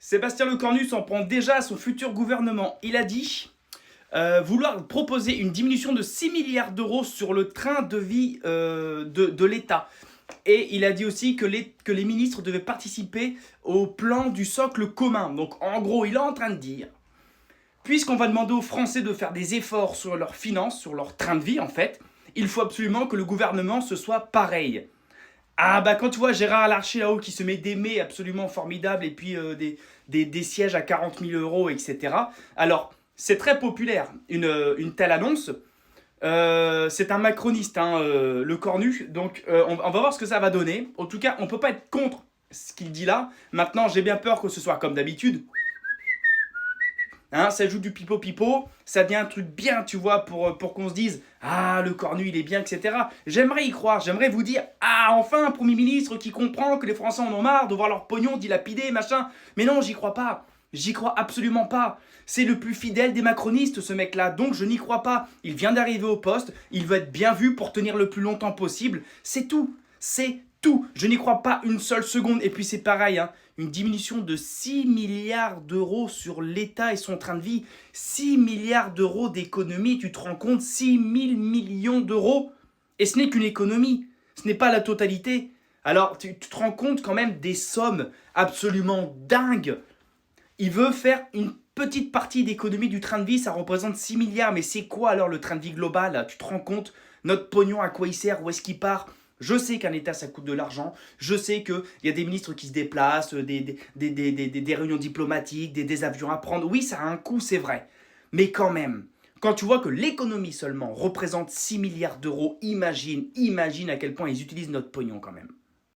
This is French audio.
Sébastien Lecornu s'en prend déjà à son futur gouvernement. Il a dit vouloir proposer une diminution de 6 milliards d'euros sur le train de vie de l'État. Et il a dit aussi que les ministres devaient participer au plan du socle commun. Donc en gros, il est en train de dire, puisqu'on va demander aux Français de faire des efforts sur leurs finances, sur leur train de vie en fait, il faut absolument que le gouvernement se soit pareil. Ah bah quand tu vois Gérard Larcher là-haut qui se met des mets absolument formidables et puis des sièges à 40 000 euros, etc. Alors, c'est très populaire, une telle annonce. C'est un macroniste, hein, le cornu. Donc, on va voir ce que ça va donner. En tout cas, on ne peut pas être contre ce qu'il dit là. Maintenant, j'ai bien peur que ce soit comme d'habitude. Hein, ça joue du pipo-pipo, ça devient un truc bien, tu vois, pour qu'on se dise « Ah, le cornu, il est bien, etc. » J'aimerais y croire, j'aimerais vous dire « Ah, enfin, un Premier ministre qui comprend que les Français en ont marre de voir leur pognon dilapidé, machin. » Mais non, j'y crois pas. J'y crois absolument pas. C'est le plus fidèle des macronistes, ce mec-là, donc je n'y crois pas. Il vient d'arriver au poste, il veut être bien vu pour tenir le plus longtemps possible. C'est tout. C'est tout. Je n'y crois pas une seule seconde. Et puis c'est pareil, hein, une diminution de 6 milliards d'euros sur l'État et son train de vie. 6 milliards d'euros d'économie, tu te rends compte? 6 000 millions d'euros. Et ce n'est qu'une économie. Ce n'est pas la totalité. Alors tu te rends compte quand même des sommes absolument dingues. Il veut faire une petite partie d'économie du train de vie, ça représente 6 milliards. Mais c'est quoi alors le train de vie global? Tu te rends compte? Notre pognon, à quoi il sert? Où est-ce qu'il part? Je sais qu'un État, ça coûte de l'argent. Je sais qu'il y a des ministres qui se déplacent, des réunions diplomatiques, des avions à prendre. Oui, ça a un coût, c'est vrai. Mais quand même, quand tu vois que l'économie seulement représente 6 milliards d'euros, imagine à quel point ils utilisent notre pognon quand même.